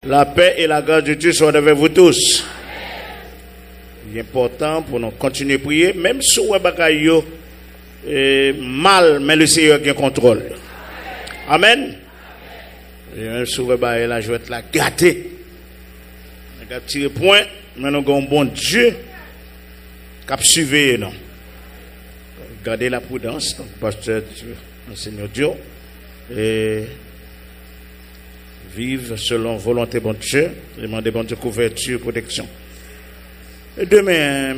La paix et la grâce de Dieu soient avec vous tous. Il est important pour nous continuer à prier, même si on a mal, mais le Seigneur a contrôle. Amen. Et même si on a la joie de la gâter. On a tiré point, mais nous avons un bon Dieu qui a suivi nous. Gardez la prudence, donc pasteur Seigneur Dieu, et vivre selon volonté bon Dieu, demander bon Dieu couverture, protection. Et demain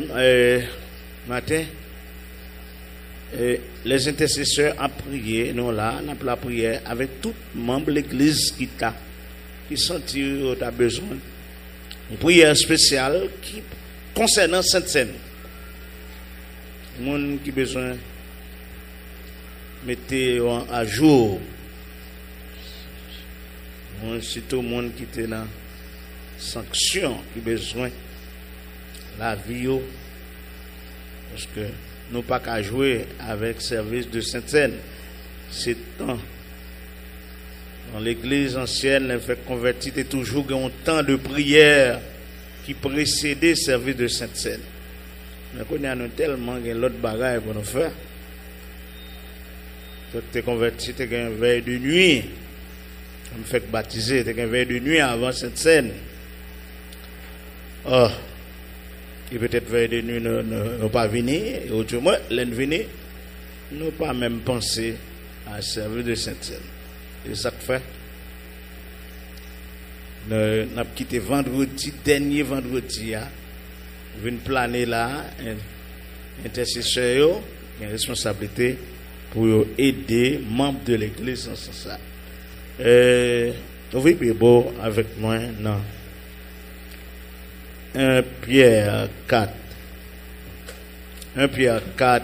matin, les intercesseurs ont prié, nous là, on a la prière avec tout membre de l'église qui sentit a besoin. Une prière spéciale qui concernant Sainte-Seine. Les gens qui ont besoin de mettre à jour. Surtout les gens qui étaient dans sanction, qui ont besoin de la vie. Parce que nous n'avons pas qu'à jouer avec le service de Sainte-Seine. C'est temps. Dans l'église ancienne, elle fait convertir, et toujours un temps de prière qui précédait le service de Sainte-Seine. Mais qu'on a tellement d'autres bagages pour nous faire. Quand tu es converti, tu as une veille de nuit. On me fait baptiser, tu as une veille de nuit avant Sainte-Seine. Oh, et peut-être veille de nuit ne pas venir, et autrement, l'un venir, nous pas même penser à servir de Sainte-Seine. Et ça que fait. Nous avons quitté vendredi, dernier vendredi, venir planer là, intercesseur, qui a une responsabilité pour aider membres de l'église en ce sens. Vous voyez beau avec moi, non. 1 Pierre 4. 1 Pierre 4.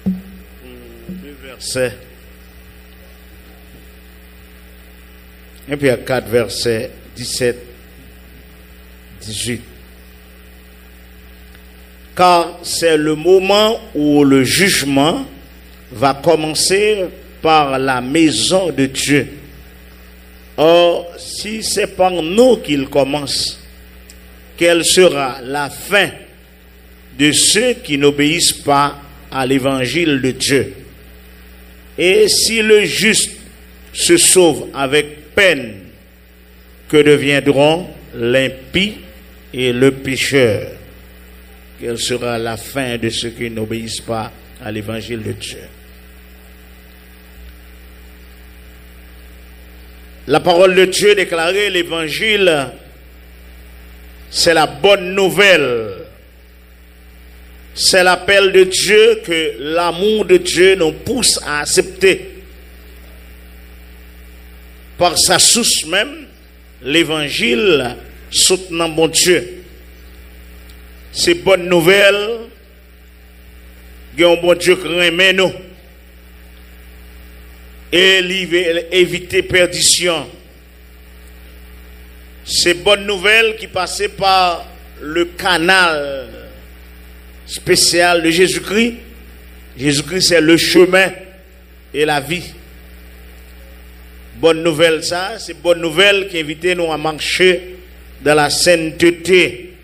2 versets. 1 Pierre 4, verset 17, 18. Car c'est le moment où le jugement va commencer par la maison de Dieu. Or, si c'est par nous qu'il commence, quelle sera la fin de ceux qui n'obéissent pas à l'évangile de Dieu? Et si le juste se sauve avec peine, que deviendront l'impie et le pécheur? Quelle sera la fin de ceux qui n'obéissent pas à l'évangile de Dieu? La parole de Dieu déclarée, l'évangile, c'est la bonne nouvelle. C'est l'appel de Dieu que l'amour de Dieu nous pousse à accepter. Par sa source même, l'évangile soutenant bon Dieu. C'est bonne nouvelle, que un bon Dieu qui remet nous. Et éviter perdition. C'est bonne nouvelle qui passait par le canal spécial de Jésus-Christ. Jésus-Christ, c'est le chemin et la vie. Bonne nouvelle, ça, c'est bonne nouvelle qui invite nous à marcher dans la sainteté.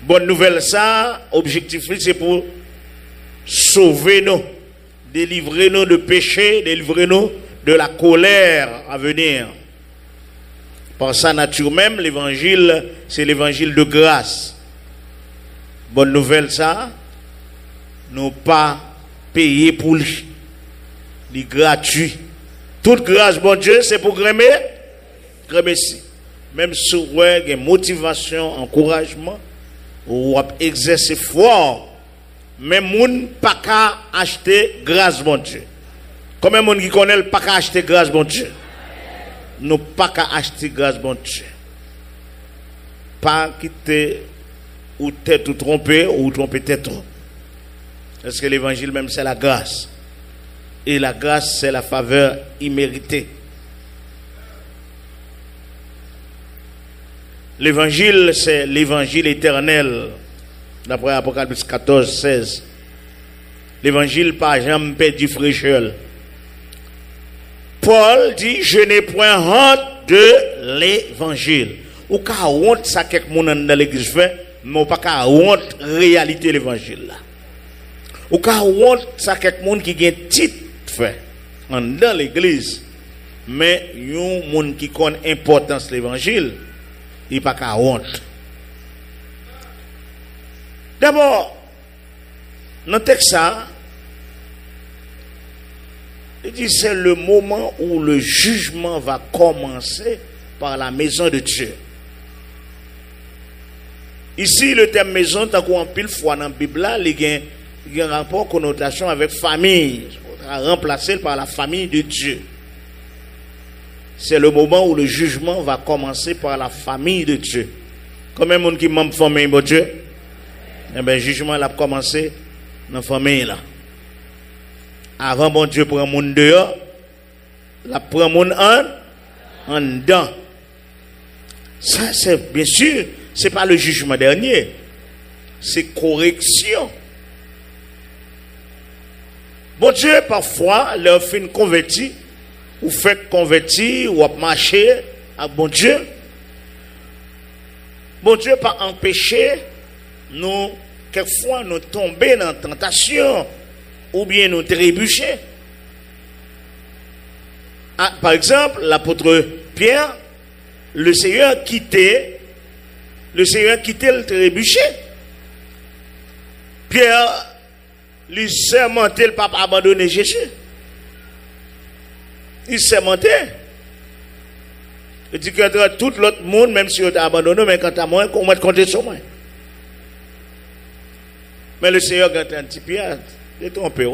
Bonne nouvelle, ça, objectif, c'est pour sauver nous. Délivrez-nous de péché, délivrez-nous de la colère à venir. Par sa nature même, l'évangile, c'est l'évangile de grâce. Bonne nouvelle, ça, nous pas payer pour lui. Il est gratuit. Toute grâce, bon Dieu, c'est pour grémer. Grémer si. Même si vous avez une motivation, encouragement, ou exercer fort. Mais moun pas qu'à acheter grâce bon Dieu. Combien de monde qui connaît pas qu'à acheter grâce bon Dieu? Nous pas qu'à acheter grâce bon Dieu. Pas quitter ou tête ou tromper ou tromper tête. Parce que l'évangile même c'est la grâce. Et la grâce c'est la faveur imméritée. L'évangile c'est l'évangile éternel. D'après Apocalypse 14, 16. L'évangile pas jamais perdu fraîcheur. Paul dit, je n'ai point honte de l'évangile. Ou ka honte ça quelque monde dans l'église fait, mais pas ka honte réalité l'évangile là. Ou ka honte ça quelque monde qui gagne titre fait dans l'église, mais yon monde qui connaît importance de l'évangile, il pas ka honte. D'abord, dans le texte ça, il dit c'est le moment où le jugement va commencer par la maison de Dieu. Ici, le terme maison, tant qu'on pile fois dans la Bible, il y a un rapport, connotation avec famille. On va remplacer par la famille de Dieu. C'est le moment où le jugement va commencer par la famille de Dieu. Combien de monde qui membre famille de Dieu? Eh bien, le jugement a commencé dans la famille là. Avant bon Dieu prend le monde dehors, la prend le monde en dedans. Ça, c'est bien sûr, ce n'est pas le jugement dernier, c'est correction. Bon Dieu, parfois, leur fait une convertie, ou fait convertir, ou marcher à bon Dieu. Bon Dieu, pas empêcher nous, quelquefois, nous tomber dans la tentation, ou bien nous trébucher. Ah, par exemple, l'apôtre Pierre, le Seigneur quittait le trébucher. Pierre lui sermentait le pape abandonner Jésus. Il sermentait. Il dit que tout l'autre monde, même si on t'a abandonné, mais quand à moi, on va compter sur moi. Mais le Seigneur a un petit Pierre. Il est trompé.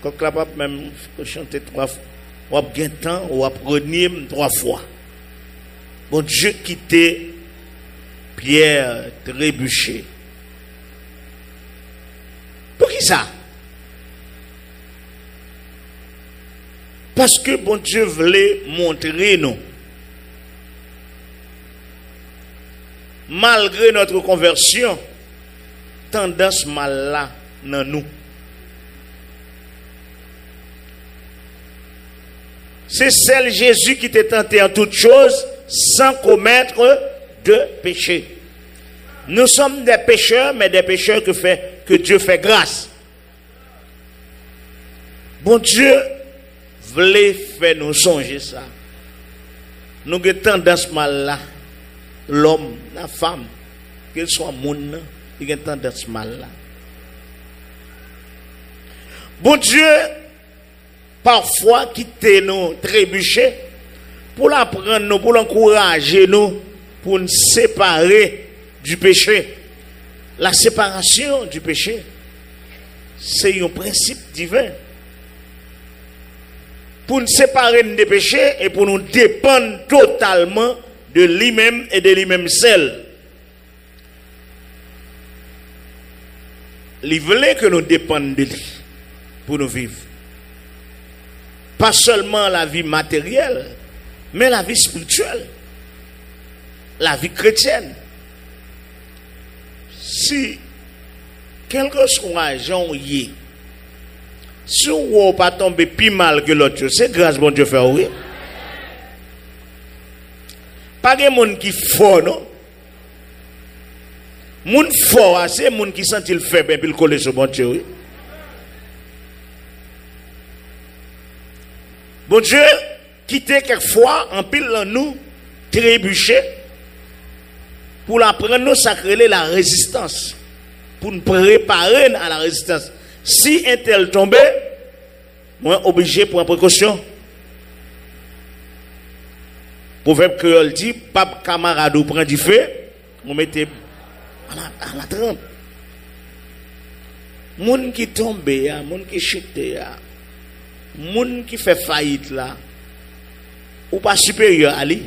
Quand la pape même chanter 3 fois, ou a bien temps, ou a renier 3 fois. Bon Dieu quittait Pierre trébuché. Pour qui ça? Parce que bon Dieu voulait montrer nous, malgré notre conversion, tendance mal là dans nous. C'est celle Jésus qui t'est tenté en toutes choses sans commettre de péché. Nous sommes des pécheurs, mais des pécheurs que Dieu fait grâce. Bon Dieu voulait faire nous songer ça. Nous avons tendance mal là. L'homme, la femme, qu'il soit monde, il a tendance mal là. Bon Dieu, parfois, quitte nous, trébucher, pour l'apprendre nous, pour l'encourager nous, pour nous séparer du péché. La séparation du péché, c'est un principe divin. Pour nous séparer des péchés et pour nous dépendre totalement de lui-même et de lui-même seul. Il voulait que nous dépendions de lui pour nous vivre. Pas seulement la vie matérielle, mais la vie spirituelle, la vie chrétienne. Si quelque soit Jean y si on pas tomber plus mal que l'autre, c'est grâce bon Dieu fait oui. Pas de monde qui fort non. Moun fort c'est monde qui sent il faible et puis il coller sur bon Dieu oui. Bon Dieu quitter quelquefois en pile en nous trébucher pour l'apprendre nous sacrer la résistance pour nous préparer à la résistance. Si un tel tombe, moi obligé pour une précaution. Proverbe créole dit, pape camarade ou prend du feu, on mettait à la trempe. Moun qui tombe, moun qui chute, moun qui fait faillite là, ou pas supérieur à lui,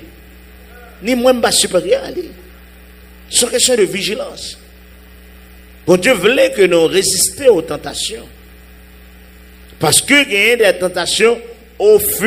ni moi pas supérieur à lui. C'est une question de vigilance. Bon Dieu voulait que nous résistions aux tentations. Parce que il y a des tentations au fur